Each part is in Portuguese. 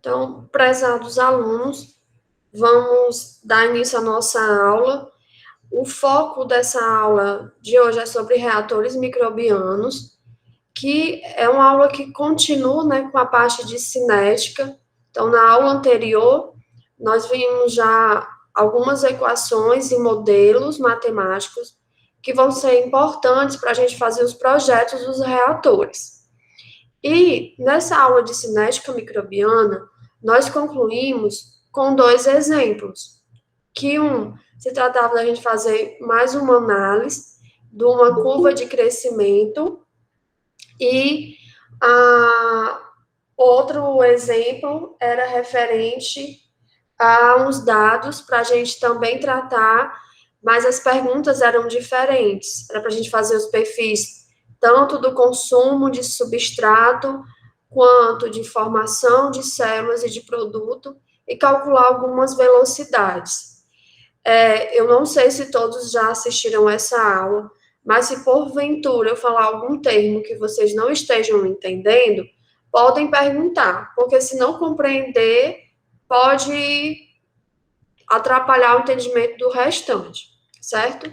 Então, prezados alunos, vamos dar início à nossa aula. O foco dessa aula de hoje é sobre reatores microbianos, que é uma aula que continua, né, com a parte de cinética. Então, na aula anterior, nós vimos já algumas equações e modelos matemáticos que vão ser importantes para a gente fazer os projetos dos reatores. E nessa aula de cinética microbiana, nós concluímos com dois exemplos, que se tratava da gente fazer mais uma análise de uma curva de crescimento e outro exemplo era referente a uns dados para a gente também tratar, mas as perguntas eram diferentes, era para a gente fazer os perfis tanto do consumo de substrato, quanto de formação de células e de produto, e calcular algumas velocidades. Eu não sei se todos já assistiram essa aula, mas se porventura eu falar algum termo que vocês não estejam entendendo, podem perguntar, porque se não compreender, pode atrapalhar o entendimento do restante, certo?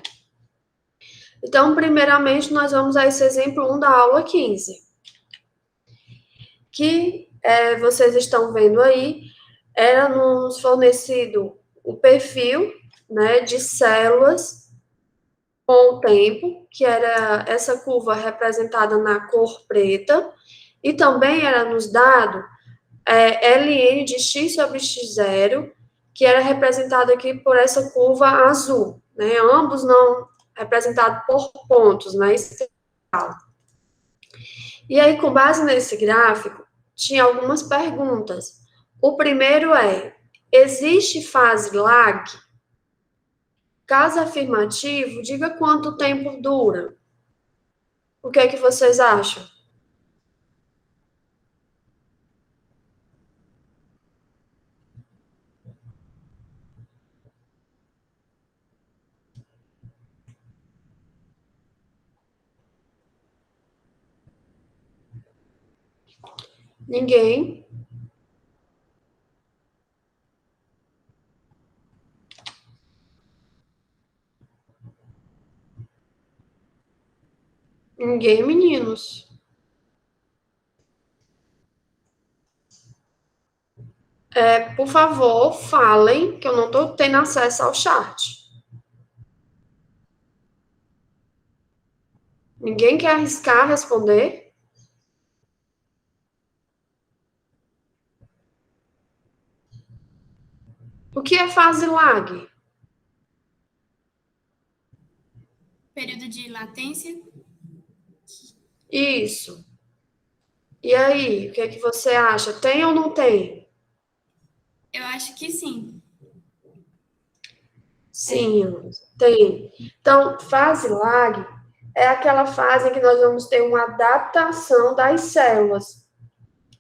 Então, primeiramente, nós vamos a esse exemplo 1 da aula 15, que vocês estão vendo aí, era nos fornecido o perfil, né, de células com o tempo, que era essa curva representada na cor preta, e também era nos dado ln de x sobre x0, que era representado aqui por essa curva azul, né, ambos não representados por pontos na escala. E aí, com base nesse gráfico, tinha algumas perguntas. O primeiro é, existe fase lag? Caso afirmativo, diga quanto tempo dura. O que é que vocês acham? Ninguém? Ninguém, meninos? Por favor, falem, que eu não estou tendo acesso ao chat. Ninguém quer arriscar responder? O que é fase lag? Período de latência? Isso. E aí, o que é que você acha? Tem ou não tem? Eu acho que sim. Sim, tem. Então, fase lag é aquela fase em que nós vamos ter uma adaptação das células.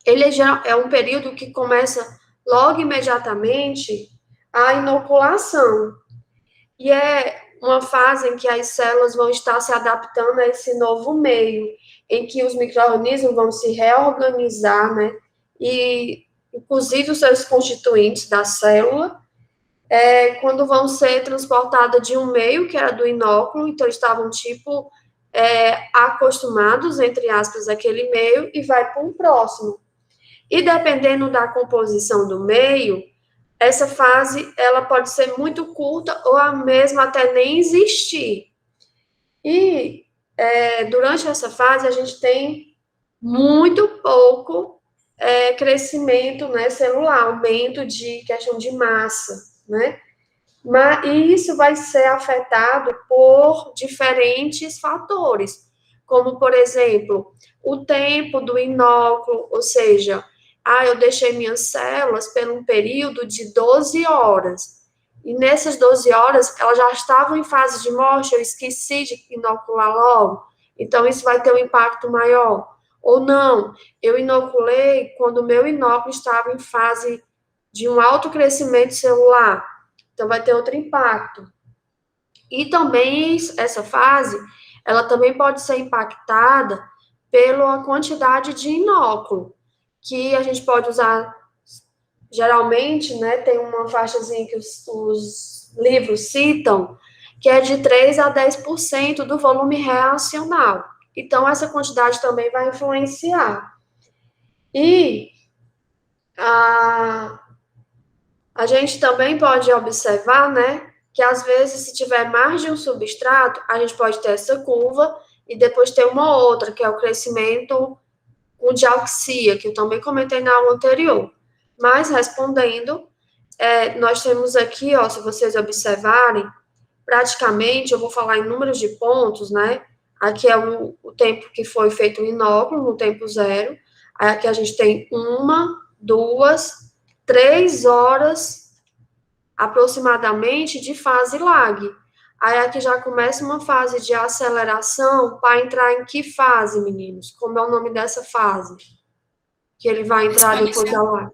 Ele já é um período que começa logo imediatamente a inoculação. E é uma fase em que as células vão estar se adaptando a esse novo meio, em que os micro-organismos vão se reorganizar, né? E, inclusive, os seus constituintes da célula, quando vão ser transportadas de um meio, que era do inóculo, então eles estavam, tipo, acostumados, entre aspas, àquele meio, e vai para um próximo. E dependendo da composição do meio, essa fase ela pode ser muito curta ou a mesma até nem existir. E durante essa fase a gente tem muito pouco crescimento, né, celular, aumento de questão de massa, né? E isso vai ser afetado por diferentes fatores, como, por exemplo, o tempo do inóculo, ou seja, eu deixei minhas células por um período de 12 horas, e nessas 12 horas elas já estavam em fase de morte, eu esqueci de inocular logo, então isso vai ter um impacto maior. Ou não, eu inoculei quando o meu inóculo estava em fase de um alto crescimento celular, então vai ter outro impacto. E também essa fase, ela também pode ser impactada pela quantidade de inóculo, que a gente pode usar geralmente, né, tem uma faixazinha que os livros citam, que é de 3 a 10% do volume reacional. Então, essa quantidade também vai influenciar. E a gente também pode observar, né, que às vezes, se tiver mais de um substrato, a gente pode ter essa curva e depois ter uma outra, que é o crescimento com diauxia, que eu também comentei na aula anterior. Mas, respondendo, nós temos aqui, ó, se vocês observarem, praticamente, eu vou falar em números de pontos, né? Aqui é o tempo que foi feito o inóculo, no tempo zero. Aí aqui a gente tem 1, 2, 3 horas aproximadamente de fase lag. Aí aqui já começa uma fase de aceleração para entrar em que fase, meninos? Como é o nome dessa fase? Que ele vai entrar depois da lag.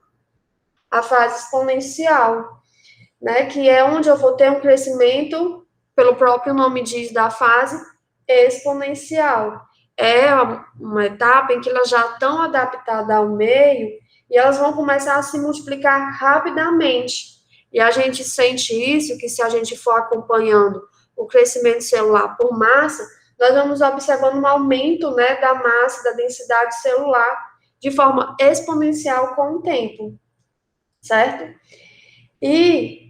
A fase exponencial, né? Que é onde eu vou ter um crescimento, pelo próprio nome diz, da fase exponencial. É uma etapa em que elas já estão adaptadas ao meio e elas vão começar a se multiplicar rapidamente. E a gente sente isso, que se a gente for acompanhando o crescimento celular por massa, nós vamos observando um aumento, né, da massa, da densidade celular, de forma exponencial com o tempo, certo? E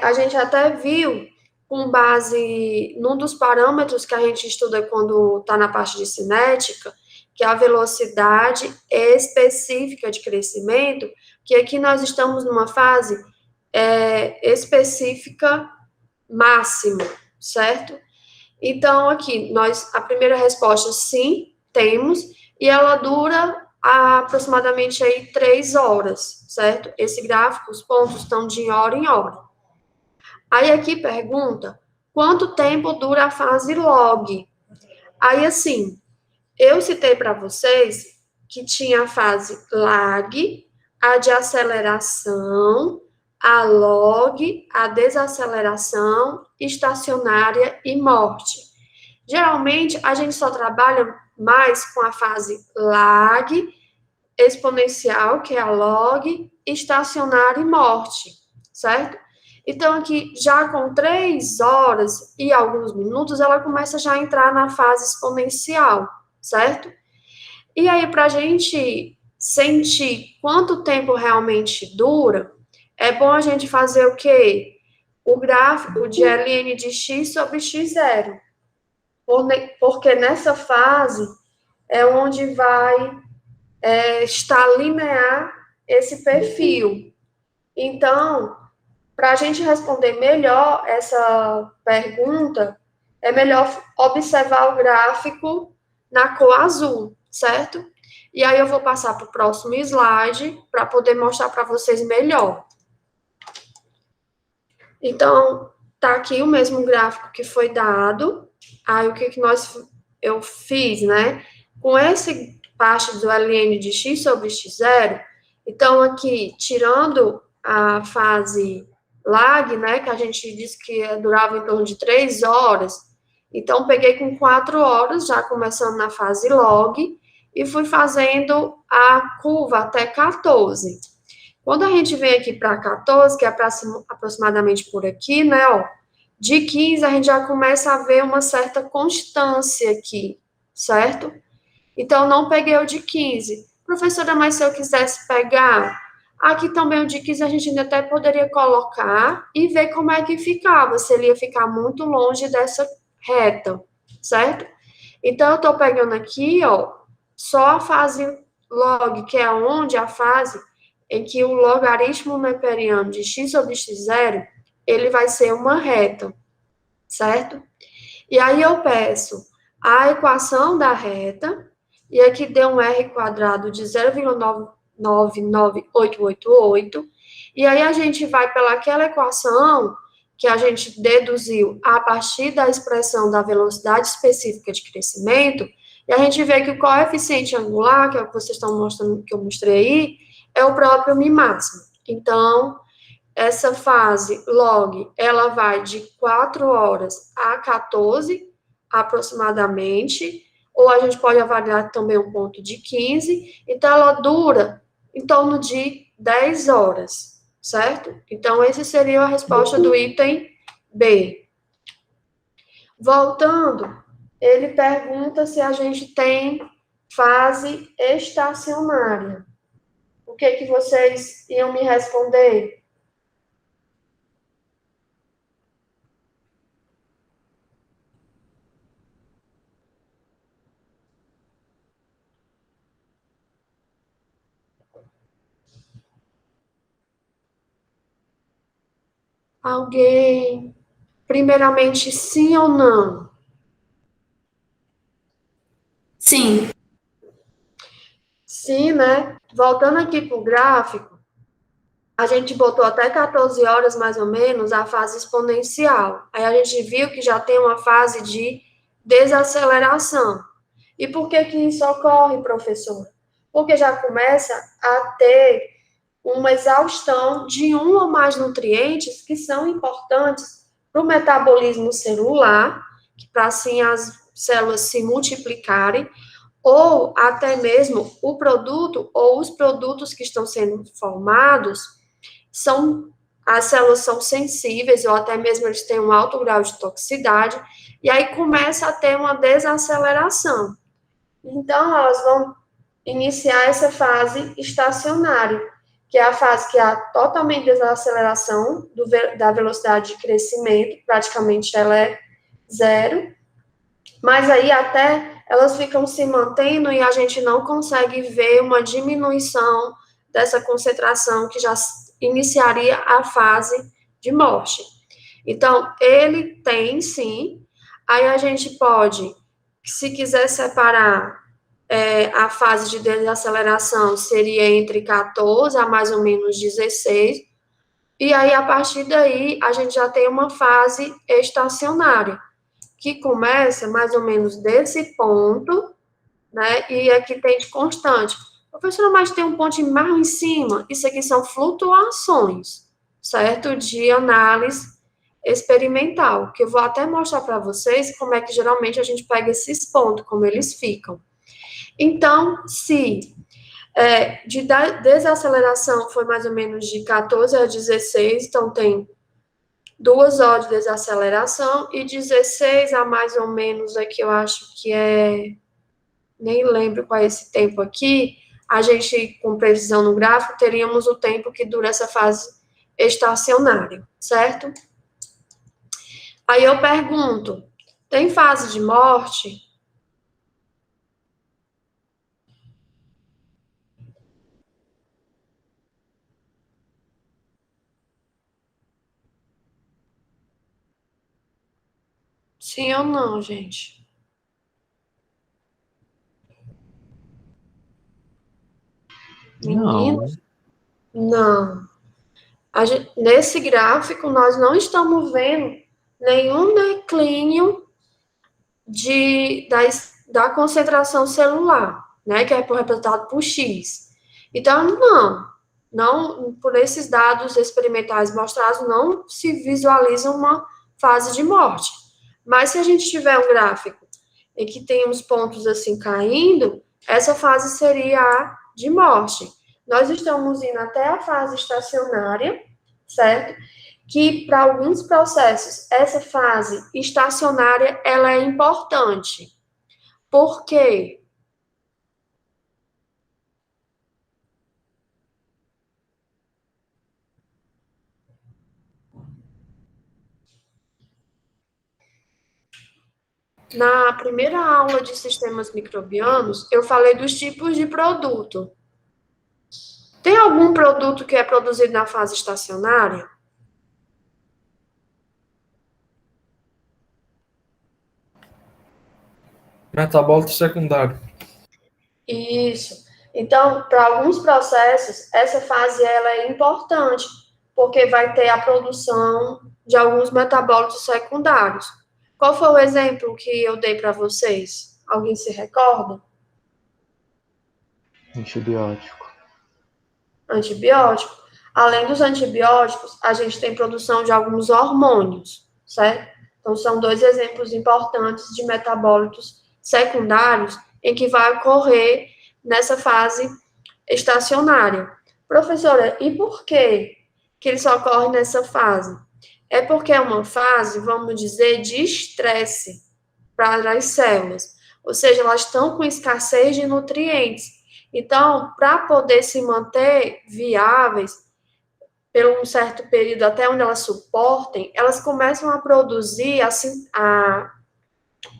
a gente até viu, com base num dos parâmetros que a gente estuda quando está na parte de cinética, que é a velocidade específica de crescimento, que aqui nós estamos numa fase específica máxima, certo? Então, aqui, a primeira resposta, sim, temos, e ela dura aproximadamente aí 3 horas, certo? Esse gráfico, os pontos estão de hora em hora. Aí aqui pergunta, quanto tempo dura a fase log? Aí, assim, eu citei para vocês que tinha a fase lag, a de aceleração, a log, a desaceleração, estacionária e morte. Geralmente, a gente só trabalha mais com a fase lag, exponencial, que é a log, estacionária e morte, certo? Então, aqui, já com 3 horas e alguns minutos, ela começa já a entrar na fase exponencial, certo? E aí, para a gente sentir quanto tempo realmente dura, é bom a gente fazer o quê? O gráfico de ln de x sobre x0. Porque nessa fase é onde vai estar linear esse perfil. Então, para a gente responder melhor essa pergunta, é melhor observar o gráfico na cor azul, certo? E aí eu vou passar para o próximo slide para poder mostrar para vocês melhor. Então, tá aqui o mesmo gráfico que foi dado. Aí o que eu fiz, né? Com esse parte do ln de x sobre x0, então aqui, tirando a fase lag, né, que a gente disse que durava em torno de 3 horas, então peguei com 4 horas, já começando na fase log, e fui fazendo a curva até 14. Quando a gente vem aqui para 14, que é aproximadamente por aqui, né, ó, de 15 a gente já começa a ver uma certa constância aqui, certo? Então, não peguei o de 15. Professora, mas se eu quisesse pegar, aqui também o de 15 a gente ainda até poderia colocar e ver como é que ficava, se ele ia ficar muito longe dessa reta, certo? Então, eu estou pegando aqui, ó, só a fase log, que é onde a fase em que o logaritmo neperiano de x sobre x0, ele vai ser uma reta, certo? E aí eu peço a equação da reta, e aqui deu um r quadrado de 0,999888, e aí a gente vai pelaquela equação que a gente deduziu a partir da expressão da velocidade específica de crescimento, e a gente vê que o coeficiente angular, que é o que vocês estão mostrando, que eu mostrei aí, é o próprio mi máximo. Então, essa fase log, ela vai de 4 horas a 14, aproximadamente, ou a gente pode avaliar também um ponto de 15, então ela dura em torno de 10 horas, certo? Então, essa seria a resposta do item B. Voltando, ele pergunta se a gente tem fase estacionária. O que vocês iam me responder? Alguém? Primeiramente, sim ou não? Sim. Sim, né? Voltando aqui para o gráfico, a gente botou até 14 horas, mais ou menos, a fase exponencial. Aí a gente viu que já tem uma fase de desaceleração. E por que que isso ocorre, professor? Porque já começa a ter uma exaustão de um ou mais nutrientes que são importantes para o metabolismo celular, para assim as células se multiplicarem, ou até mesmo o produto ou os produtos que estão sendo formados são as células são sensíveis ou até mesmo eles têm um alto grau de toxicidade e aí começa a ter uma desaceleração. Então elas vão iniciar essa fase estacionária, que é a fase que há totalmente desaceleração da velocidade de crescimento, praticamente ela é zero, mas aí até elas ficam se mantendo e a gente não consegue ver uma diminuição dessa concentração que já iniciaria a fase de morte. Então, ele tem sim, aí a gente pode, se quiser separar a fase de desaceleração, seria entre 14 a mais ou menos 16, e aí a partir daí a gente já tem uma fase estacionária, que começa mais ou menos desse ponto, né? E aqui tem de constante. Professora, mas tem um ponto mais em cima. Isso aqui são flutuações, certo? De análise experimental, que eu vou até mostrar para vocês como é que geralmente a gente pega esses pontos, como eles ficam. Então, se de desaceleração foi mais ou menos de 14 a 16, então tem 2 horas de desaceleração e 16 a mais ou menos aqui, eu acho que nem lembro qual é esse tempo aqui, a gente, com precisão no gráfico, teríamos o tempo que dura essa fase estacionária, certo? Aí eu pergunto, tem fase de morte? Sim ou não, gente? Não. Meninos? Não. Nesse gráfico, nós não estamos vendo nenhum declínio da concentração celular, né, que é representado por X. Então, não, por esses dados experimentais mostrados, não se visualiza uma fase de morte. Mas se a gente tiver um gráfico em que tem uns pontos assim caindo, essa fase seria a de morte. Nós estamos indo até a fase estacionária, certo? Que para alguns processos, essa fase estacionária, ela é importante. Por quê? Na primeira aula de sistemas microbianos, eu falei dos tipos de produto. Tem algum produto que é produzido na fase estacionária? Metabólito secundário. Isso. Então, para alguns processos, essa fase ela é importante, porque vai ter a produção de alguns metabólitos secundários. Qual foi o exemplo que eu dei para vocês? Alguém se recorda? Antibiótico. Antibiótico. Além dos antibióticos, a gente tem produção de alguns hormônios, certo? Então, são dois exemplos importantes de metabólitos secundários em que vai ocorrer nessa fase estacionária. Professora, e por que ele só ocorre nessa fase? É porque é uma fase, vamos dizer, de estresse para as células, ou seja, elas estão com escassez de nutrientes. Então, para poder se manter viáveis por um certo período até onde elas suportem, elas começam a produzir, assim,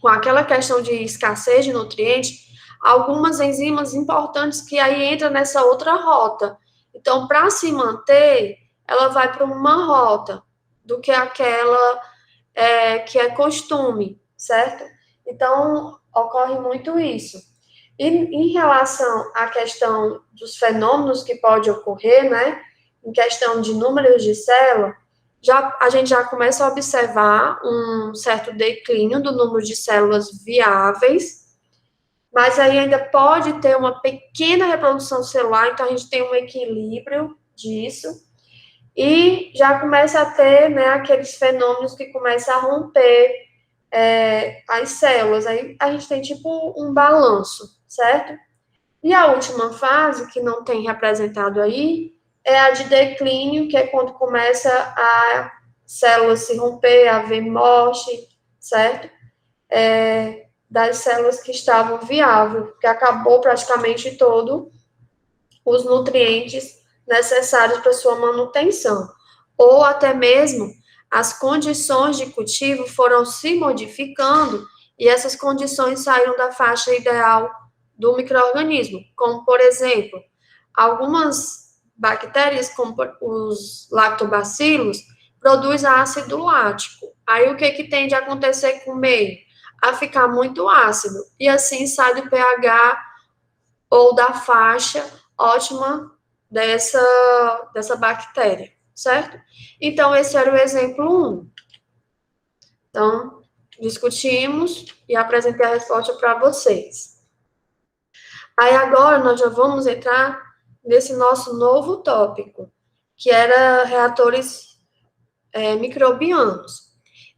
com aquela questão de escassez de nutrientes, algumas enzimas importantes que aí entram nessa outra rota. Então, para se manter, ela vai para uma rota do que aquela que é costume, certo? Então, ocorre muito isso. E em relação à questão dos fenômenos que pode ocorrer, né, em questão de números de célula, a gente já começa a observar um certo declínio do número de células viáveis, mas aí ainda pode ter uma pequena reprodução celular, então a gente tem um equilíbrio disso, e já começa a ter, né, aqueles fenômenos que começam a romper as células, aí a gente tem tipo um balanço, certo? E a última fase, que não tem representado aí, é a de declínio, que é quando começa a célula se romper, a haver morte, certo? Das células que estavam viáveis, que acabou praticamente todo os nutrientes necessários para sua manutenção. Ou até mesmo as condições de cultivo foram se modificando e essas condições saíram da faixa ideal do micro-organismo, como, por exemplo, algumas bactérias, como os lactobacilos, produzem ácido lático. Aí o que tende a acontecer com o meio? A ficar muito ácido, e assim sai do pH ou da faixa ótima dessa bactéria, certo? Então, esse era o exemplo 1. Então, discutimos e apresentei a resposta para vocês. Aí agora nós já vamos entrar nesse nosso novo tópico, que era reatores microbianos.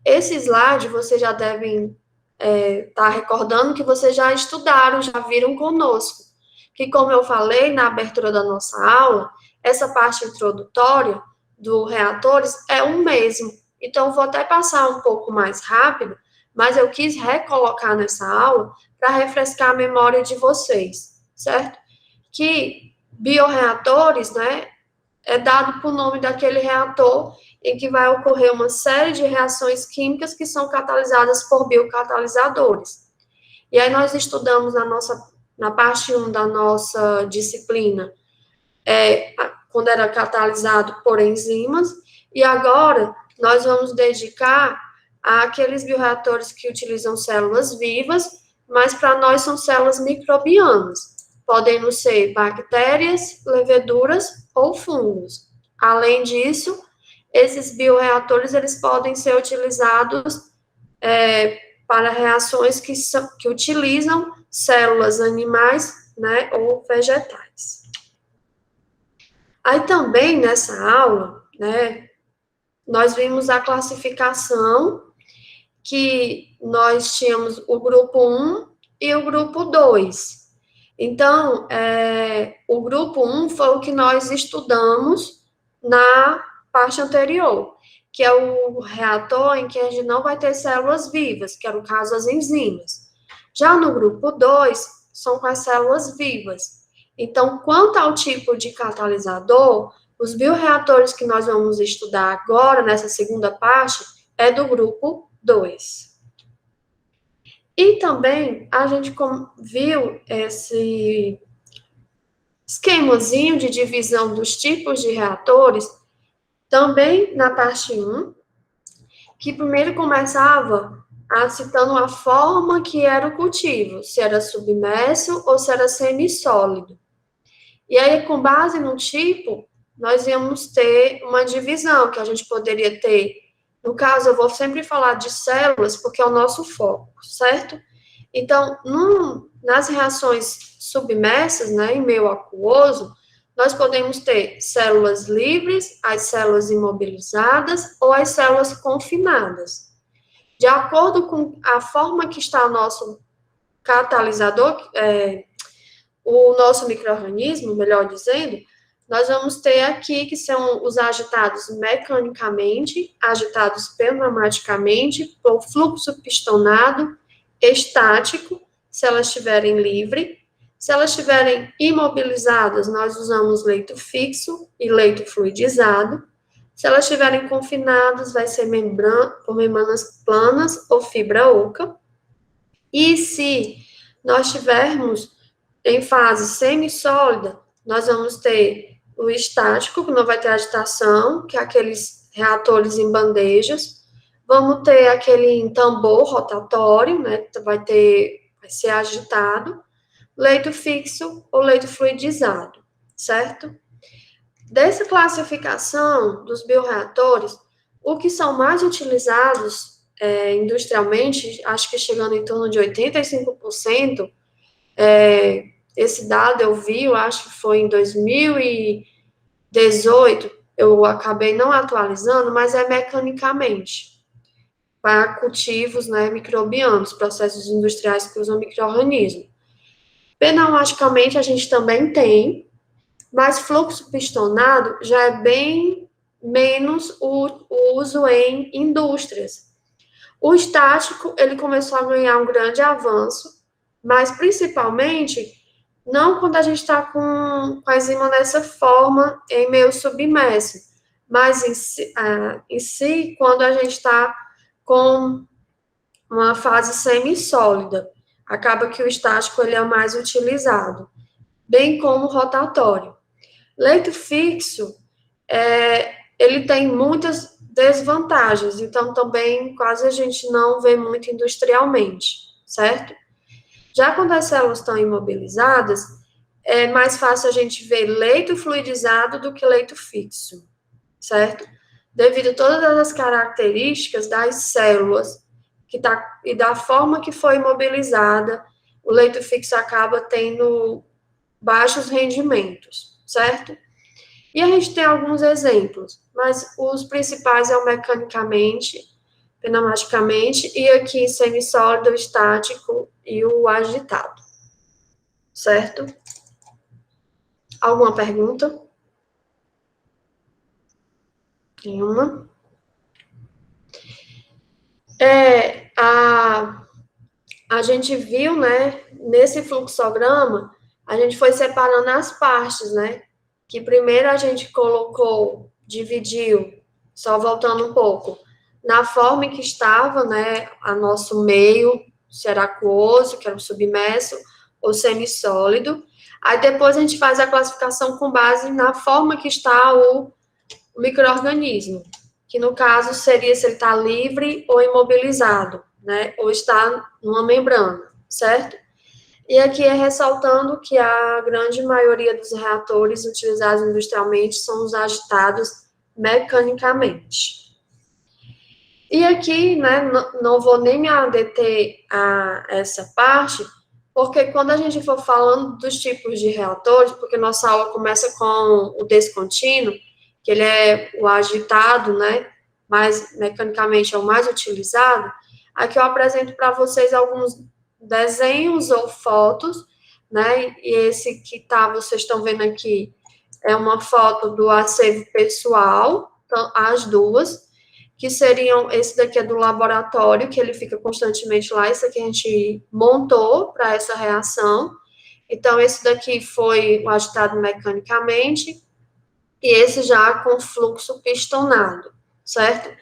Esse slide vocês já devem estar recordando que vocês já estudaram, já viram conosco. Que, como eu falei na abertura da nossa aula, essa parte introdutória do reatores é o mesmo. Então, vou até passar um pouco mais rápido, mas eu quis recolocar nessa aula para refrescar a memória de vocês, certo? Que bioreatores, né, é dado por nome daquele reator em que vai ocorrer uma série de reações químicas que são catalisadas por biocatalisadores. E aí nós estudamos na parte 1 da nossa disciplina, quando era catalisado por enzimas, e agora nós vamos dedicar àqueles bioreatores que utilizam células vivas, mas para nós são células microbianas. Podem ser bactérias, leveduras ou fungos. Além disso, esses bioreatores eles podem ser utilizados para reações que utilizam células animais, né, ou vegetais. Aí também nessa aula, né, nós vimos a classificação que nós tínhamos o grupo 1 e o grupo 2. Então, o grupo 1 foi o que nós estudamos na parte anterior, que é o reator em que a gente não vai ter células vivas, que era o caso das enzimas. Já no grupo 2, são com as células vivas. Então, quanto ao tipo de catalisador, os bioreatores que nós vamos estudar agora, nessa segunda parte, é do grupo 2. E também a gente viu esse esquemazinho de divisão dos tipos de reatores também na parte 1, que primeiro começava citando a forma que era o cultivo, se era submerso ou se era semissólido. E aí, com base no tipo, nós íamos ter uma divisão, que a gente poderia ter. No caso, eu vou sempre falar de células, porque é o nosso foco, certo? Então, nas reações submersas, né, em meio aquoso, nós podemos ter células livres, as células imobilizadas ou as células confinadas. De acordo com a forma que está o nosso catalisador, o nosso micro-organismo, melhor dizendo, nós vamos ter aqui que são os agitados mecanicamente, agitados pneumaticamente, por fluxo pistonado, estático, se elas estiverem livre. Se elas estiverem imobilizadas, nós usamos leito fixo e leito fluidizado. Se elas estiverem confinadas, vai ser por membranas planas ou fibra oca. E se nós tivermos em fase semissólida, nós vamos ter o estático, que não vai ter agitação, que é aqueles reatores em bandejas. Vamos ter aquele tambor rotatório, né, que vai ser agitado. Leito fixo ou leito fluidizado, certo? Dessa classificação dos bioreatores, o que são mais utilizados industrialmente, acho que chegando em torno de 85%, esse dado eu vi, eu acho que foi em 2018, eu acabei não atualizando, mas é mecanicamente, para cultivos, né, microbianos, processos industriais que usam micro-organismos. Pneumaticamente a gente também tem, mas fluxo pistonado já é bem menos o uso em indústrias. O estático, ele começou a ganhar um grande avanço, mas principalmente não quando a gente está com a enzima dessa forma em meio submerso, mas em si quando a gente está com uma fase semissólida. Acaba que o estático ele é o mais utilizado, bem como o rotatório. Leito fixo, ele tem muitas desvantagens, então também quase a gente não vê muito industrialmente, certo? Já quando as células estão imobilizadas, é mais fácil a gente ver leito fluidizado do que leito fixo, certo? Devido a todas as características das células e da forma que foi imobilizada, o leito fixo acaba tendo baixos rendimentos, certo? E a gente tem alguns exemplos, mas os principais é o mecanicamente, pneumaticamente, e aqui semissólido, estático e o agitado, certo? Alguma pergunta? Nenhuma? A gente viu, né, nesse fluxograma, a gente foi separando as partes, né? Que primeiro a gente dividiu, só voltando um pouco, na forma em que estava, né, a nosso meio, se era aquoso, que era o submerso, ou semissólido. Aí depois a gente faz a classificação com base na forma que está o micro-organismo, que no caso seria se ele está livre ou imobilizado, né, ou está numa membrana, certo? E aqui é ressaltando que a grande maioria dos reatores utilizados industrialmente são os agitados mecanicamente. E aqui, né, não vou nem me adeter a essa parte, porque quando a gente for falando dos tipos de reatores, porque nossa aula começa com o descontínuo, que ele é o agitado, né, mas mecanicamente é o mais utilizado, aqui eu apresento para vocês alguns desenhos ou fotos, né, e esse que vocês estão vendo aqui é uma foto do acervo pessoal, então, as duas, que seriam, esse daqui é do laboratório, que ele fica constantemente lá, esse aqui a gente montou para essa reação, então esse daqui foi o agitado mecanicamente, e esse já com fluxo pistonado, certo?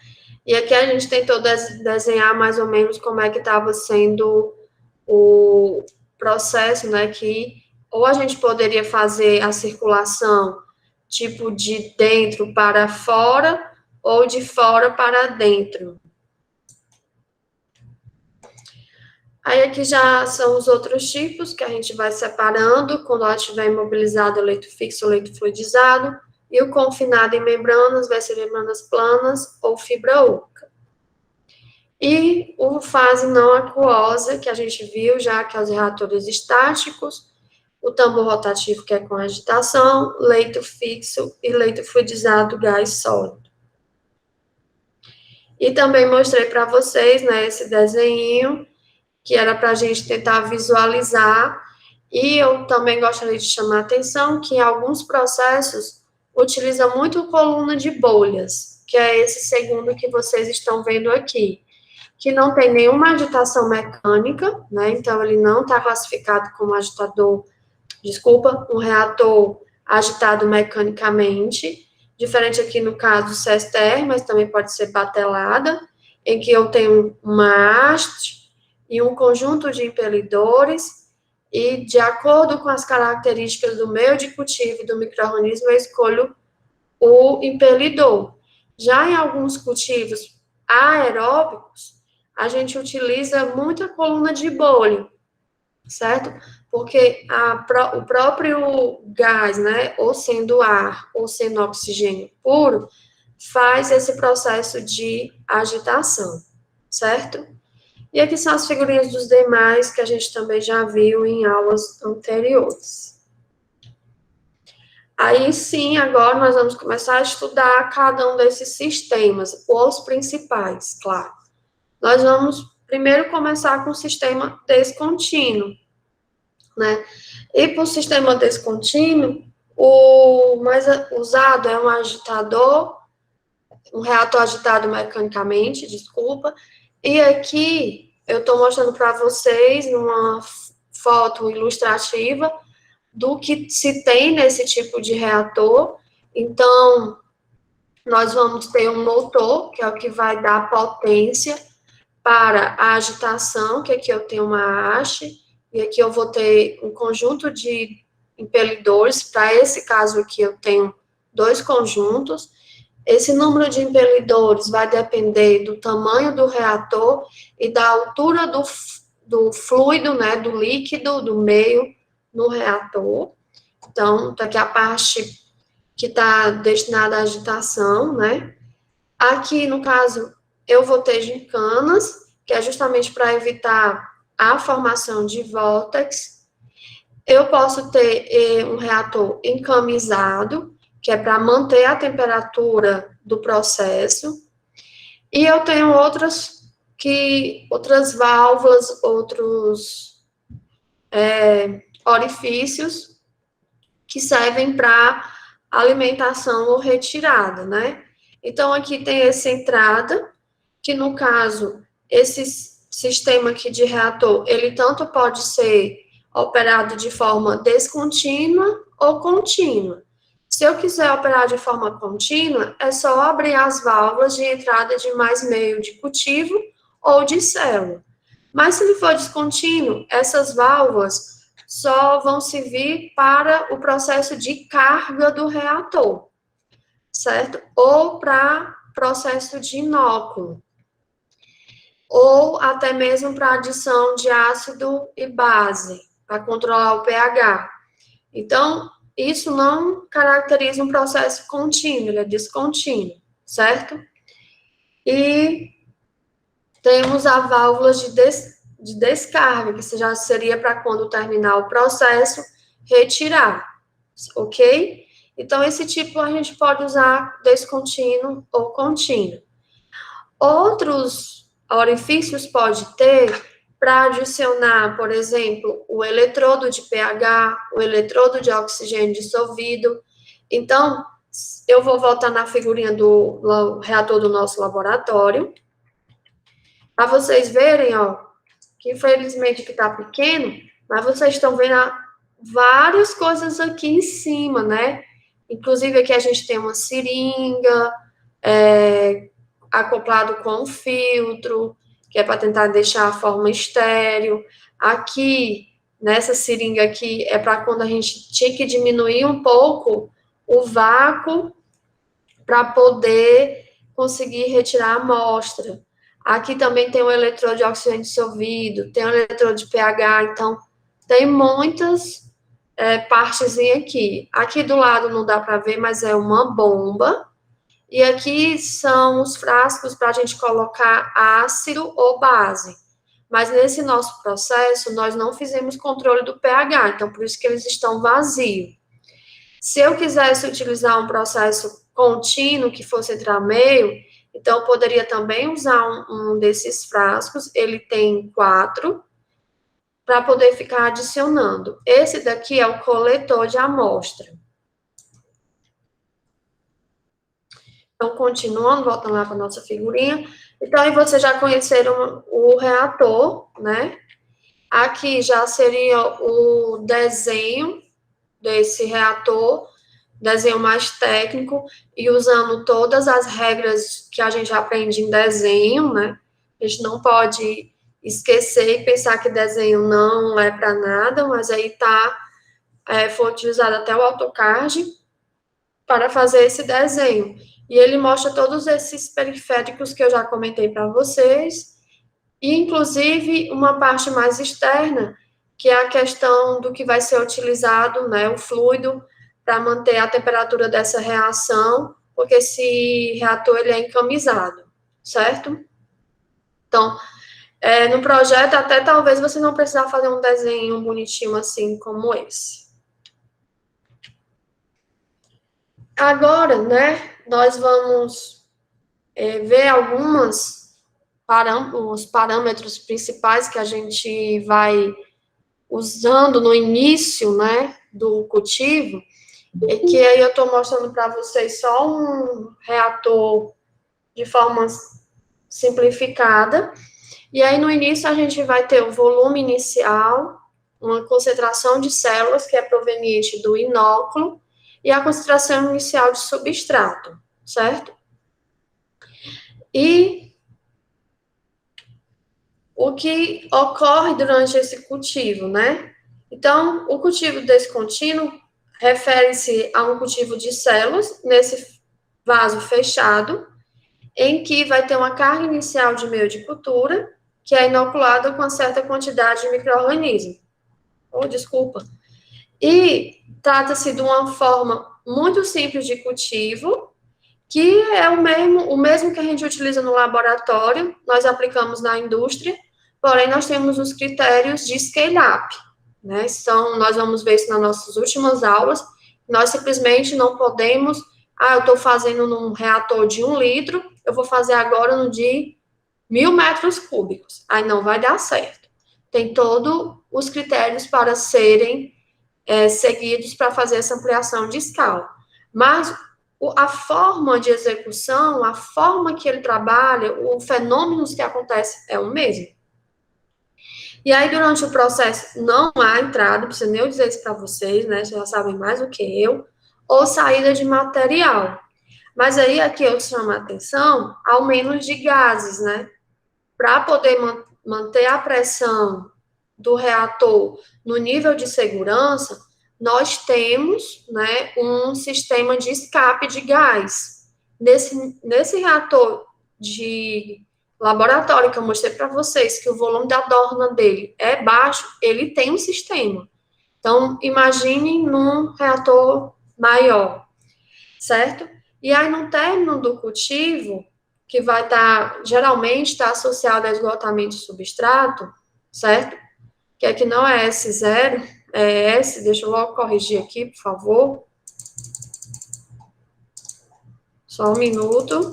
E aqui a gente tentou desenhar mais ou menos como é que estava sendo o processo, né, que ou a gente poderia fazer a circulação tipo de dentro para fora, ou de fora para dentro. Aí aqui já são os outros tipos que a gente vai separando, quando ela estiver imobilizada, leito fixo ou leito fluidizado, e o confinado em membranas vai ser membranas planas ou fibra oca. E o fase não aquosa, que a gente viu já, que é os reatores estáticos, o tambor rotativo, que é com agitação, leito fixo e leito fluidizado gás sólido. E também mostrei para vocês, né, esse desenho, que era para a gente tentar visualizar E eu também gostaria de chamar a atenção que alguns processos utilizam muito coluna de bolhas, que é esse segundo que vocês estão vendo aqui, que não tem nenhuma agitação mecânica, né? Então, ele não está classificado como um reator agitado mecanicamente, diferente aqui no caso do CSTR, mas também pode ser batelada, em que eu tenho uma haste e um conjunto de impelidores, e de acordo com as características do meio de cultivo e do micro-organismo, eu escolho o impelidor. Já em alguns cultivos aeróbicos, a gente utiliza muita coluna de bolha, certo? Porque o próprio gás, né, ou sendo ar, ou sendo oxigênio puro, faz esse processo de agitação, certo? E aqui são as figurinhas dos demais que a gente também já viu em aulas anteriores. Aí sim, agora nós vamos começar a estudar cada um desses sistemas, os principais, claro. Nós vamos primeiro começar com o sistema descontínuo, né? E para o sistema descontínuo, o mais usado é um agitador, um reator agitado mecanicamente, desculpa. E aqui eu estou mostrando para vocês uma foto ilustrativa do que se tem nesse tipo de reator. Então, nós vamos ter um motor, que é o que vai dar potência para a agitação, que aqui eu tenho uma haste, e aqui eu vou ter um conjunto de impelidores. Para esse caso aqui, eu tenho 2 conjuntos. Esse número de impelidores vai depender do tamanho do reator e da altura do fluido, né, do líquido, do meio no reator. Então, daqui a parte que está destinada à agitação, né? Aqui, no caso, eu vou ter gincanas, que é justamente para evitar a formação de vórtex. Eu posso ter um reator encamisado, que é para manter a temperatura do processo. E eu tenho outras válvulas, outros orifícios que servem para alimentação ou retirada, né? Então, aqui tem essa entrada, que no caso, esse sistema aqui de reator, ele tanto pode ser operado de forma descontínua ou contínua. Se eu quiser operar de forma contínua, é só abrir as válvulas de entrada de mais meio de cultivo ou de célula. Mas se ele for descontínuo, essas válvulas só vão servir para o processo de carga do reator, certo? Ou para processo de inóculo, ou até mesmo para adição de ácido e base, para controlar o pH. Então, isso não caracteriza um processo contínuo, ele é descontínuo, certo? E temos a válvula de descarga, que já seria para quando terminar o processo, retirar, ok? Então, esse tipo a gente pode usar descontínuo ou contínuo. Outros orifícios pode ter para adicionar, por exemplo, o eletrodo de pH, o eletrodo de oxigênio dissolvido. Então, eu vou voltar na figurinha do reator do nosso laboratório, para vocês verem, ó, que infelizmente que está pequeno, mas vocês estão vendo várias coisas aqui em cima, né? Inclusive aqui a gente tem uma seringa, acoplado com um filtro, que é para tentar deixar a forma estéril. Aqui, nessa seringa aqui, é para quando a gente tinha que diminuir um pouco o vácuo para poder conseguir retirar a amostra. Aqui também tem um eletrodo de oxigênio dissolvido, tem um eletrodo de pH, então tem muitas partezinhas aqui. Aqui do lado não dá para ver, mas é uma bomba. E aqui são os frascos para a gente colocar ácido ou base. Mas nesse nosso processo, nós não fizemos controle do pH, então por isso que eles estão vazios. Se eu quisesse utilizar um processo contínuo que fosse entrar meio, então eu poderia também usar um desses frascos, ele tem 4, para poder ficar adicionando. Esse daqui é o coletor de amostra. Então, continuando, voltando lá para a nossa figurinha. Então, aí vocês já conheceram o reator, né? Aqui já seria o desenho desse reator, desenho mais técnico, e usando todas as regras que a gente aprende em desenho, né? A gente não pode esquecer e pensar que desenho não é para nada, mas aí foi utilizado até o AutoCAD para fazer esse desenho. E ele mostra todos esses periféricos que eu já comentei para vocês, e inclusive uma parte mais externa, que é a questão do que vai ser utilizado, né, o fluido, para manter a temperatura dessa reação, porque esse reator ele é encamisado, certo? Então, no projeto, até talvez você não precisar fazer um desenho bonitinho assim como esse. Agora, né, nós vamos ver os parâmetros principais que a gente vai usando no início, né, do cultivo, e que aí eu estou mostrando para vocês só um reator de forma simplificada. E aí, no início, a gente vai ter o volume inicial, uma concentração de células, que é proveniente do inóculo, e a concentração inicial de substrato, certo? E o que ocorre durante esse cultivo, né? Então, o cultivo descontínuo refere-se a um cultivo de células nesse vaso fechado, em que vai ter uma carga inicial de meio de cultura, que é inoculada com uma certa quantidade de micro-organismos. Desculpa. E trata-se de uma forma muito simples de cultivo, que é o mesmo que a gente utiliza no laboratório, nós aplicamos na indústria, porém nós temos os critérios de scale-up, né? Nós vamos ver isso nas nossas últimas aulas. Nós simplesmente não podemos, eu estou fazendo num reator de 1 litro, eu vou fazer agora no de 1.000 metros cúbicos. Aí não vai dar certo. Tem todos os critérios para serem seguidos para fazer essa ampliação de escala. Mas a forma de execução, a forma que ele trabalha, os fenômenos que acontecem é o mesmo. E aí, durante o processo, não há entrada, não preciso nem eu dizer isso para vocês, né? Vocês já sabem mais do que eu, ou saída de material. Mas aí, aqui eu chamo a atenção ao menos de gases, né? Para poder manter a pressão do reator no nível de segurança, nós temos, né, um sistema de escape de gás. Nesse reator de laboratório que eu mostrei para vocês, que o volume da dorna dele é baixo, ele tem um sistema. Então, imaginem num reator maior, certo? E aí, no término do cultivo, que vai geralmente está associado a esgotamento de substrato, certo? Que aqui não é S0, é S, deixa eu logo corrigir aqui, por favor. Só um minuto.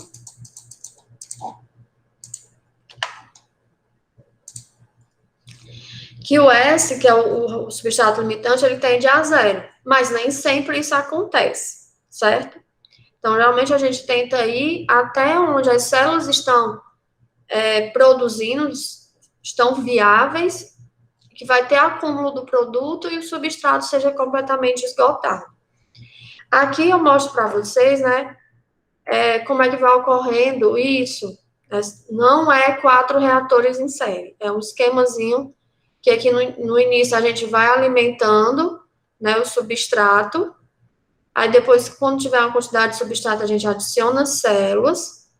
Que o S, que é o substrato limitante, ele tende a 0, mas nem sempre isso acontece, certo? Então, geralmente a gente tenta ir até onde as células estão produzindo, estão viáveis, que vai ter acúmulo do produto e o substrato seja completamente esgotado. Aqui eu mostro para vocês, né, como é que vai ocorrendo isso. Não é 4 reatores em série, é um esquemazinho que aqui no início a gente vai alimentando, né, o substrato, aí depois, quando tiver uma quantidade de substrato, a gente adiciona células,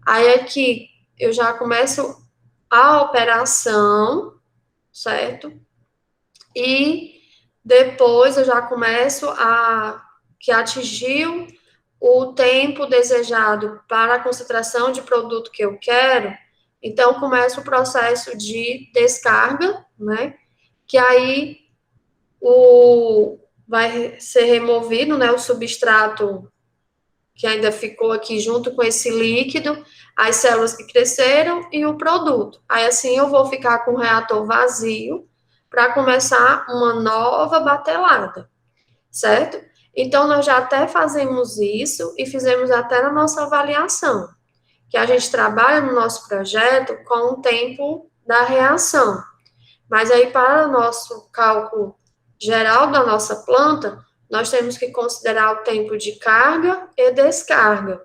aí aqui eu já começo a operação, certo? E depois eu já começo que atingiu o tempo desejado para a concentração de produto que eu quero, então começa o processo de descarga, né? Que aí vai ser removido, né, o substrato que ainda ficou aqui junto com esse líquido, as células que cresceram e o produto. Aí assim eu vou ficar com o reator vazio, para começar uma nova batelada, certo? Então, nós já até fazemos isso e fizemos até na nossa avaliação, que a gente trabalha no nosso projeto com o tempo da reação. Mas aí, para o nosso cálculo geral da nossa planta, nós temos que considerar o tempo de carga e descarga,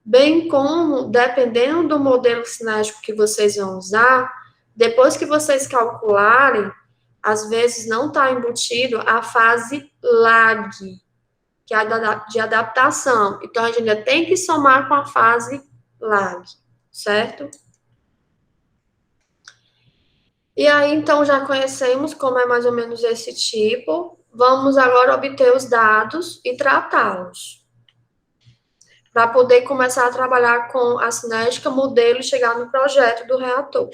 bem como, dependendo do modelo cinético que vocês vão usar, depois que vocês calcularem, às vezes não está embutido a fase lag, que é a de adaptação. Então, a gente ainda tem que somar com a fase lag, certo? E aí, então, já conhecemos como é mais ou menos esse tipo. Vamos agora obter os dados e tratá-los, para poder começar a trabalhar com a cinética, modelo e chegar no projeto do reator.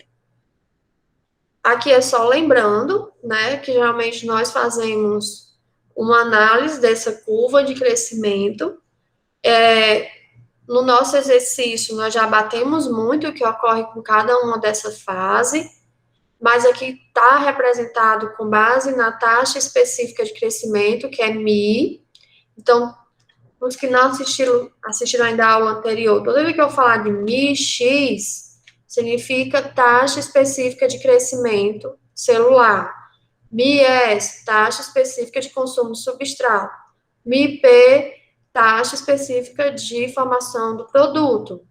Aqui é só lembrando, né, que geralmente nós fazemos uma análise dessa curva de crescimento. No nosso exercício, nós já batemos muito o que ocorre com cada uma dessa fase, mas aqui está representado com base na taxa específica de crescimento, que é Mi. Então, os que não assistiram ainda a aula anterior, toda vez que eu falar de Mi-X, significa taxa específica de crescimento celular. Mi-S, taxa específica de consumo de substrato. Mi-P, taxa específica de formação do produto.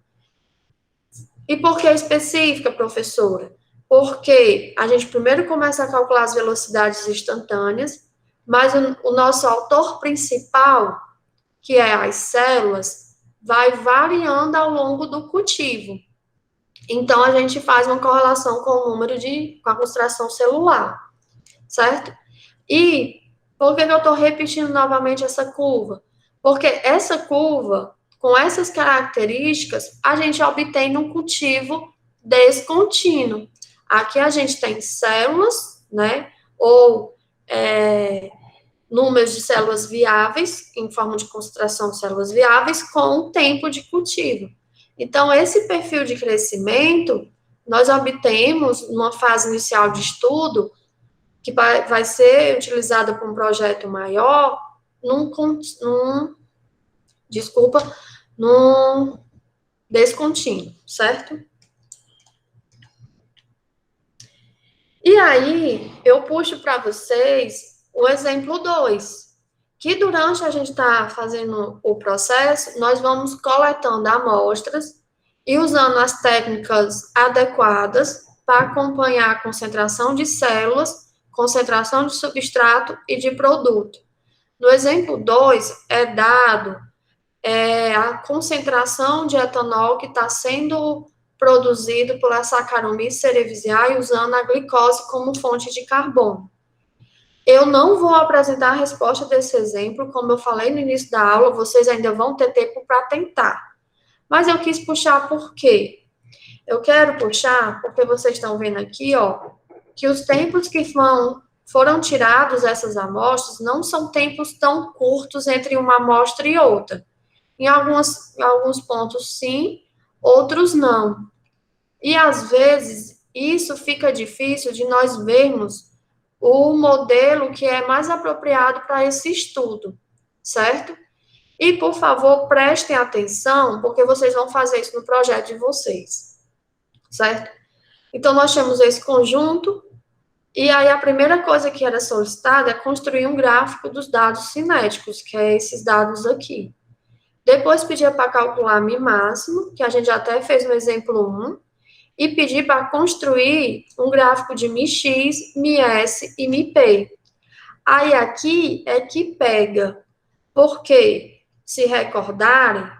E por que específica, professora? Porque a gente primeiro começa a calcular as velocidades instantâneas, mas o nosso autor principal, que é as células, vai variando ao longo do cultivo. Então, a gente faz uma correlação com o número com a concentração celular, certo? E por que eu estou repetindo novamente essa curva? Porque essa curva, com essas características, a gente obtém num cultivo descontínuo. Aqui a gente tem células, né? Ou números de células viáveis, em forma de concentração de células viáveis, com o tempo de cultivo. Então, esse perfil de crescimento, nós obtemos, numa fase inicial de estudo, que vai ser utilizada para um projeto maior, num descontínuo, certo? E aí, eu puxo para vocês o exemplo 2, que durante a gente está fazendo o processo, nós vamos coletando amostras e usando as técnicas adequadas para acompanhar a concentração de células, concentração de substrato e de produto. No exemplo 2, é dado a concentração de etanol que está sendo produzido pela Saccharomyces cerevisiae usando a glicose como fonte de carbono. Eu não vou apresentar a resposta desse exemplo, como eu falei no início da aula, vocês ainda vão ter tempo para tentar. Mas eu quis puxar por quê? Eu quero puxar porque vocês estão vendo aqui, ó, que os tempos que foram tirados essas amostras não são tempos tão curtos entre uma amostra e outra. Em alguns pontos, sim, outros não. E, às vezes, isso fica difícil de nós vermos o modelo que é mais apropriado para esse estudo, certo? E, por favor, prestem atenção, porque vocês vão fazer isso no projeto de vocês, certo? Então, nós temos esse conjunto, e aí a primeira coisa que era solicitada é construir um gráfico dos dados cinéticos, que é esses dados aqui. Depois pedia para calcular Mi máximo, que a gente até fez no exemplo 1, e pedir para construir um gráfico de Mi-X, Mi-S e Mi-P. Aí aqui é que pega, porque, se recordarem,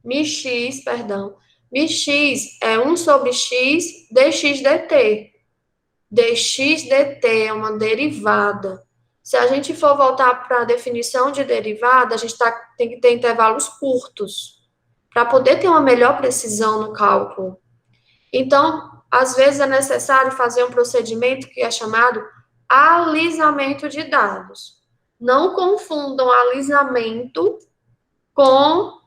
Mi-X é 1 sobre X dx dt. dx dt é uma derivada. Se a gente for voltar para a definição de derivada, a gente tem que ter intervalos curtos, para poder ter uma melhor precisão no cálculo. Então, às vezes é necessário fazer um procedimento que é chamado alisamento de dados. Não confundam alisamento com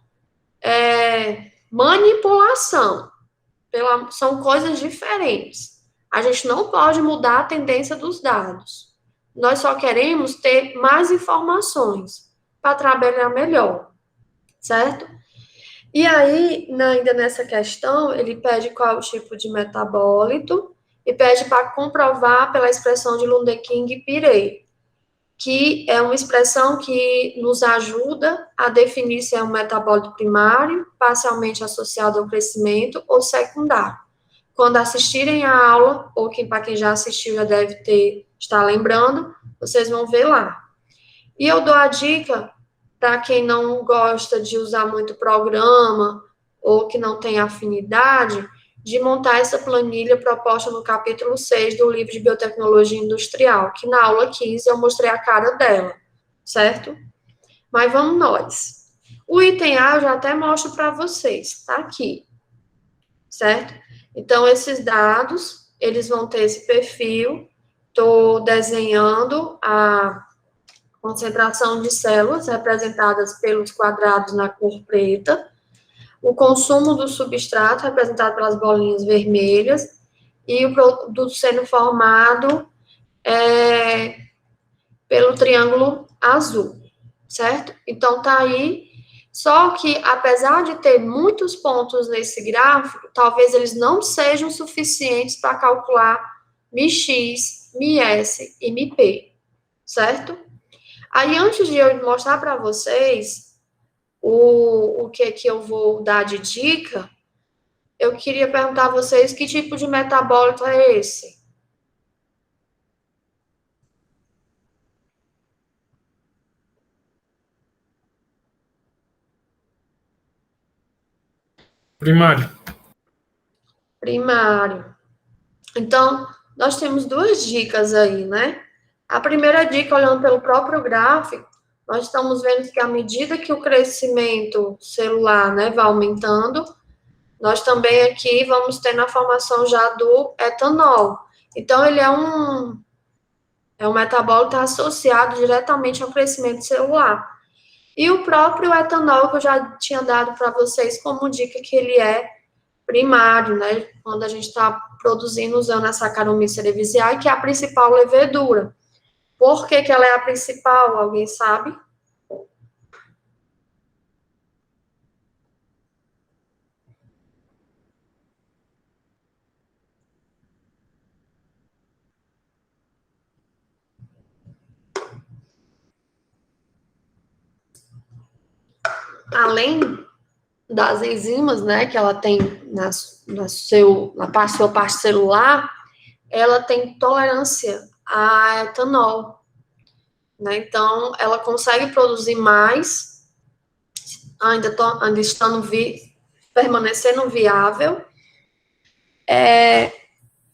manipulação. São coisas diferentes. A gente não pode mudar a tendência dos dados. Nós só queremos ter mais informações para trabalhar melhor, certo? E aí, ainda nessa questão, ele pede qual o tipo de metabólito e pede para comprovar pela expressão de Lundeking-Piret, que é uma expressão que nos ajuda a definir se é um metabólito primário, parcialmente associado ao crescimento, ou secundário. Quando assistirem a aula, ou para quem já assistiu já deve estar lembrando, vocês vão ver lá. E eu dou a dica para quem não gosta de usar muito programa, ou que não tem afinidade, de montar essa planilha proposta no capítulo 6 do livro de Biotecnologia Industrial, que na aula 15 eu mostrei a cara dela, certo? Mas vamos nós. O item A eu já até mostro para vocês, tá aqui, certo? Então, esses dados, eles vão ter esse perfil, estou desenhando a concentração de células representadas pelos quadrados na cor preta, o consumo do substrato, representado pelas bolinhas vermelhas, e o produto sendo formado pelo triângulo azul, certo? Então, tá aí. Só que, apesar de ter muitos pontos nesse gráfico, talvez eles não sejam suficientes para calcular μx, μs e μp, certo? Aí, antes de eu mostrar para vocês o que eu vou dar de dica, eu queria perguntar a vocês que tipo de metabólito é esse? Primário. Primário. Então, nós temos duas dicas aí, né? A primeira dica, olhando pelo próprio gráfico, nós estamos vendo que à medida que o crescimento celular, né, vai aumentando, nós também aqui vamos ter na formação já do etanol. Então, ele é um metabólito associado diretamente ao crescimento celular. E o próprio etanol, que eu já tinha dado para vocês como dica, que ele é primário, né? Quando a gente está produzindo usando a Saccharomyces cerevisiae, que é a principal levedura. Por que ela é a principal? Alguém sabe? Além das enzimas, né, que ela tem na sua parte celular, ela tem tolerância a etanol, né? Então, ela consegue produzir mais, ainda estando permanecendo viável,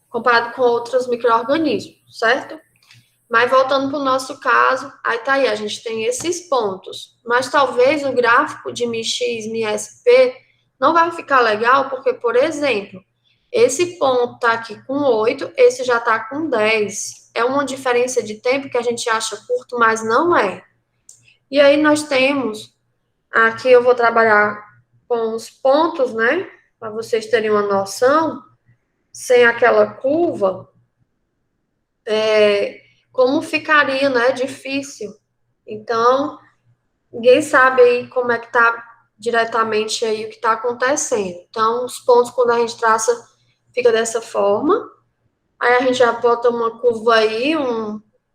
comparado com outros micro-organismos, certo? Mas voltando para o nosso caso, aí tá aí, a gente tem esses pontos. Mas talvez o gráfico de MX, MSP não vai ficar legal, porque, por exemplo, esse ponto está aqui com 8, esse já está com 10. É uma diferença de tempo que a gente acha curto, mas não é. E aí nós temos, aqui eu vou trabalhar com os pontos, né? Para vocês terem uma noção, sem aquela curva, como ficaria, né? Difícil. Então, ninguém sabe aí como é que tá diretamente aí o que está acontecendo. Então, os pontos, quando a gente traça, fica dessa forma. Aí a gente já bota uma curva aí,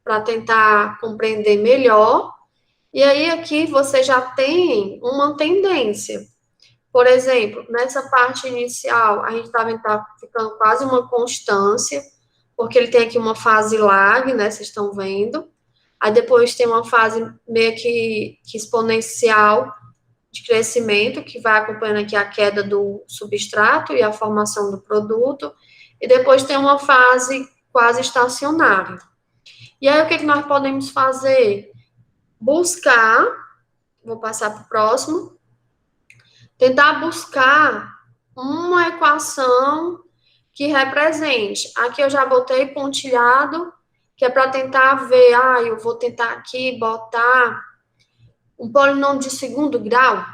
para tentar compreender melhor. E aí aqui você já tem uma tendência. Por exemplo, nessa parte inicial, a gente está vendo que tá ficando quase uma constância, porque ele tem aqui uma fase lag, né? Vocês estão vendo. Aí depois tem uma fase meio que exponencial de crescimento, que vai acompanhando aqui a queda do substrato e a formação do produto. E depois tem uma fase quase estacionária. E aí, o que nós podemos fazer? Buscar, vou passar para o próximo, tentar buscar uma equação que represente. Aqui eu já botei pontilhado, que é para tentar ver, eu vou tentar aqui botar um polinômio de segundo grau,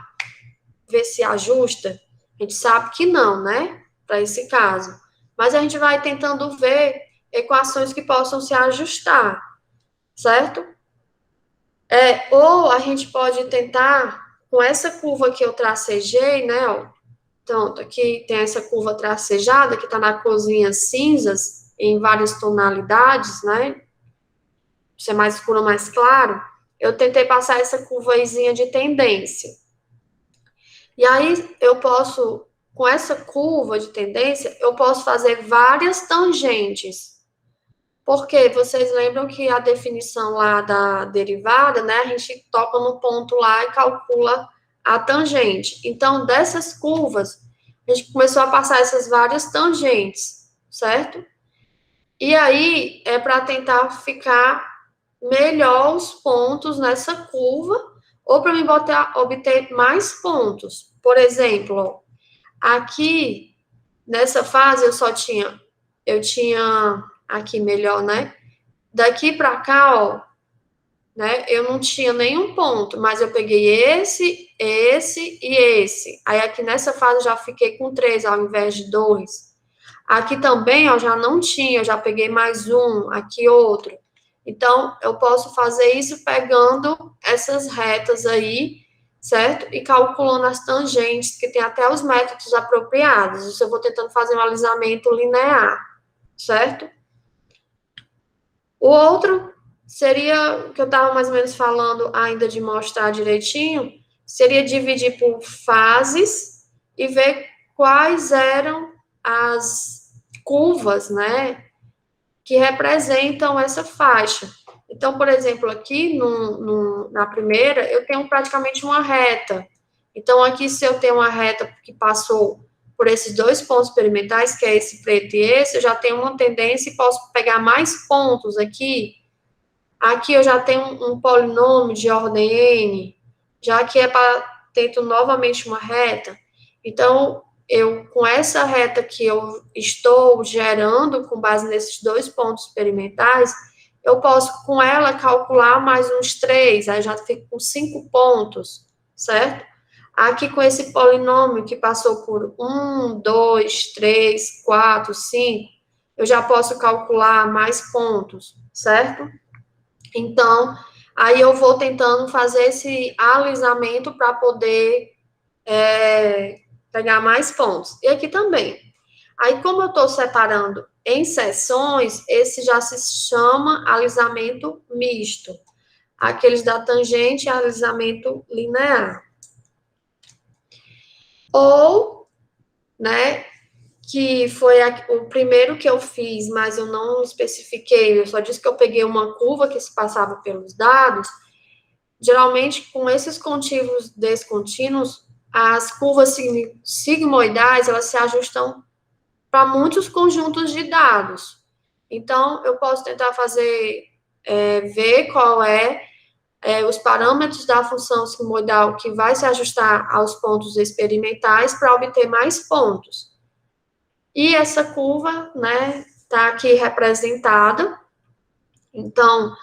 ver se ajusta. A gente sabe que não, né? Para esse caso. mas a gente vai tentando ver equações que possam se ajustar, certo? Ou a gente pode tentar, com essa curva que eu tracejei, né, ó, então, aqui tem essa curva tracejada, que está na corzinha cinzas, em várias tonalidades, né, ser mais escuro ou mais claro, eu tentei passar essa curvazinha de tendência. E aí, eu posso, com essa curva de tendência, eu posso fazer várias tangentes. Porque vocês lembram que a definição lá da derivada, né, a gente toca no ponto lá e calcula a tangente. Então, dessas curvas, a gente começou a passar essas várias tangentes, certo? E aí, é para tentar ficar melhor os pontos nessa curva, ou para me obter mais pontos. Por exemplo, aqui, nessa fase, eu tinha aqui melhor, né? Daqui para cá, ó, né? Eu não tinha nenhum ponto, mas eu peguei esse e esse. Aí aqui nessa fase eu já fiquei com 3 ao invés de 2. Aqui também, ó, já não tinha, eu já peguei mais um, aqui outro. Então, eu posso fazer isso pegando essas retas aí, certo? E calculando as tangentes, que tem até os métodos apropriados. Isso eu vou tentando fazer um alisamento linear, certo? O outro seria, que eu estava mais ou menos falando ainda de mostrar direitinho, seria dividir por fases e ver quais eram as curvas, né, que representam essa faixa. Então, por exemplo, aqui na primeira, eu tenho praticamente uma reta. Então, aqui, se eu tenho uma reta que passou por esses 2 pontos experimentais, que é esse preto e esse, eu já tenho uma tendência e posso pegar mais pontos aqui. Aqui eu já tenho um polinômio de ordem n, já que é para tento novamente uma reta. Então, com essa reta que eu estou gerando, com base nesses 2 pontos experimentais, eu posso, com ela, calcular mais uns 3, aí já fico com 5 pontos, certo? Aqui, com esse polinômio que passou por 1, 2, 3, 4, 5, eu já posso calcular mais pontos, certo? Então, aí eu vou tentando fazer esse alisamento para poder pegar mais pontos. E aqui também. Aí, como eu estou separando em seções, esse já se chama alisamento misto. Aqueles da tangente, alisamento linear. Ou, né, que foi o primeiro que eu fiz, mas eu não especifiquei, eu só disse que eu peguei uma curva que se passava pelos dados. Geralmente, com esses contínuos descontínuos, as curvas sigmoidais, elas se ajustam para muitos conjuntos de dados. Então, eu posso tentar ver qual os parâmetros da função sigmoidal que vai se ajustar aos pontos experimentais para obter mais pontos. E essa curva, né, está aqui representada. Então,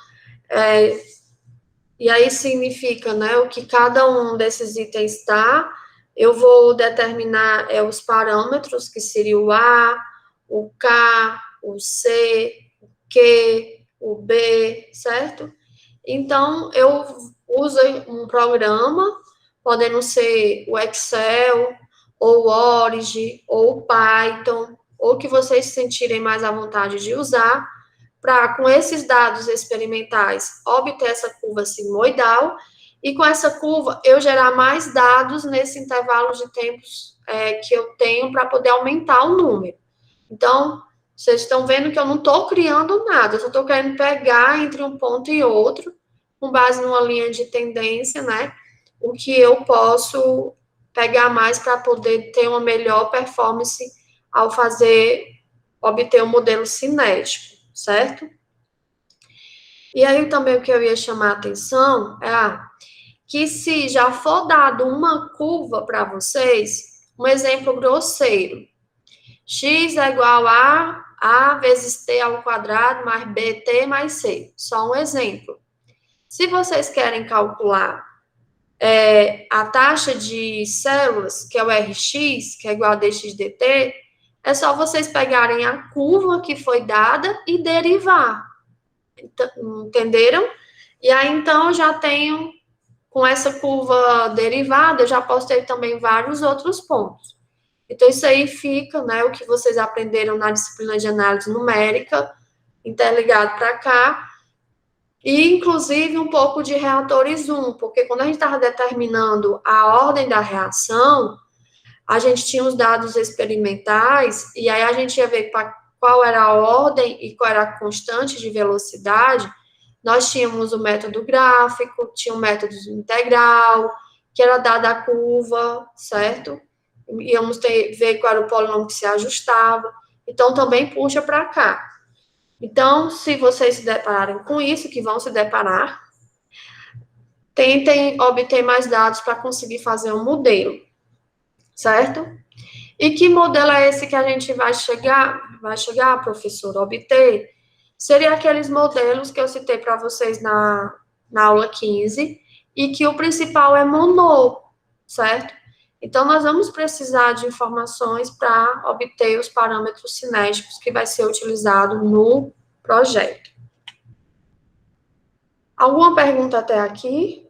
e aí significa, né, o que cada um desses itens está. Eu vou determinar os parâmetros, que seria o A, o K, o C, o Q, o B, certo? Então, eu uso um programa, podendo ser o Excel, ou o Origin, ou o Python, ou que vocês se sentirem mais à vontade de usar, para, com esses dados experimentais, obter essa curva sigmoidal, e com essa curva, eu gerar mais dados nesse intervalo de tempos que eu tenho para poder aumentar o número. Então, vocês estão vendo que eu não estou criando nada, eu só estou querendo pegar entre um ponto e outro, com base numa linha de tendência, né, o que eu posso pegar mais para poder ter uma melhor performance ao obter um modelo cinético, certo? E aí também o que eu ia chamar a atenção que se já for dado uma curva para vocês, um exemplo grosseiro, x é igual a vezes t ao quadrado mais bt mais c, só um exemplo. Se vocês querem calcular a taxa de células, que é o Rx, que é igual a dx dt, é só vocês pegarem a curva que foi dada e derivar. Entenderam? E aí, então, eu já tenho, com essa curva derivada, eu já posso ter também vários outros pontos. Então, isso aí fica, né, o que vocês aprenderam na disciplina de análise numérica, interligado para cá, e, inclusive, um pouco de reatores 1, porque quando a gente estava determinando a ordem da reação, a gente tinha os dados experimentais, e aí a gente ia ver qual era a ordem e qual era a constante de velocidade. Nós tínhamos o método gráfico, tinha o método integral, que era dada a curva, certo? Íamos ver qual era o polinômio que se ajustava. Então, também puxa para cá. Então, se vocês se depararem com isso, que vão se deparar, tentem obter mais dados para conseguir fazer um modelo, certo? E que modelo é esse que a gente vai chegar, professor, obter? Seria aqueles modelos que eu citei para vocês na aula 15, e que o principal é Monod, certo? Então, nós vamos precisar de informações para obter os parâmetros cinéticos que vai ser utilizado no projeto. Alguma pergunta até aqui?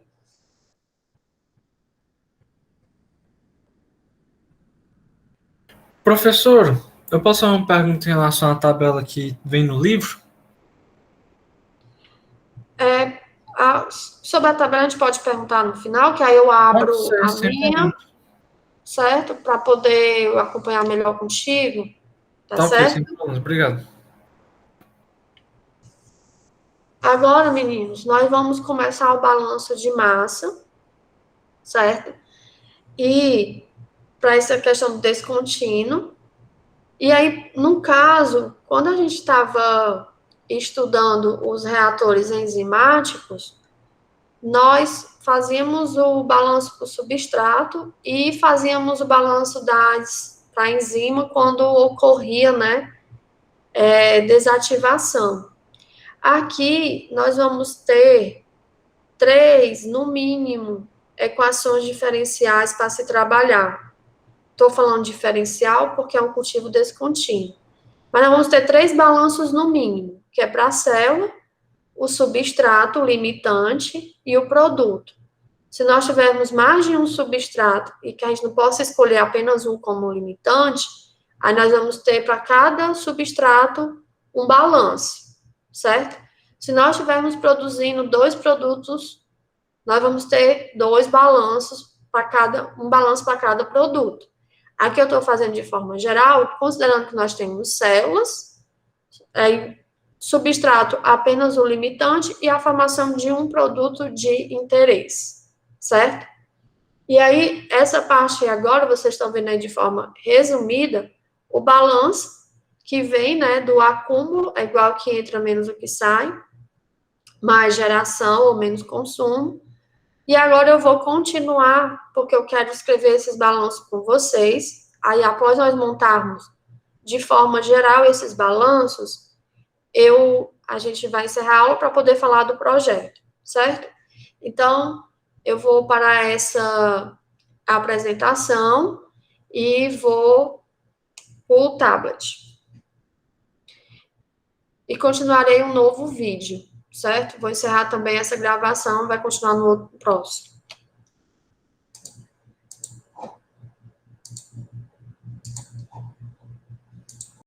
Professor, eu posso fazer uma pergunta em relação à tabela que vem no livro? Sobre a tabela, a gente pode perguntar no final, que aí eu abro Pode ser, a sem minha, problema. certo? Para poder acompanhar melhor contigo, tá Tá ok, certo? sem problemas. Obrigado. Agora, meninos, nós vamos começar o balanço de massa, certo? E para essa questão do descontínuo. E aí, no caso, quando a gente estava estudando os reatores enzimáticos, nós fazíamos o balanço para o substrato e fazíamos o balanço da enzima quando ocorria, né, desativação. Aqui, nós vamos ter 3, no mínimo, equações diferenciais para se trabalhar. Estou falando diferencial porque é um cultivo descontínuo. Mas nós vamos ter 3 balanços no mínimo, que é para a célula, o substrato, o limitante e o produto. Se nós tivermos mais de um substrato e que a gente não possa escolher apenas um como limitante, aí nós vamos ter para cada substrato um balanço, certo? Se nós estivermos produzindo 2 produtos, nós vamos ter 2 balanços um balanço para cada produto. Aqui eu estou fazendo de forma geral, considerando que nós temos células, substrato apenas o limitante e a formação de um produto de interesse, certo? E aí, essa parte agora, vocês estão vendo aí de forma resumida, o balanço, que vem, né, do acúmulo, é igual que entra menos o que sai, mais geração ou menos consumo. E agora eu vou continuar, porque eu quero escrever esses balanços com vocês. Aí, após nós montarmos de forma geral esses balanços, a gente vai encerrar a aula para poder falar do projeto, certo? Então, eu vou para essa apresentação e vou para o tablet. E continuarei um novo vídeo, certo? Vou encerrar também essa gravação, vai continuar no próximo.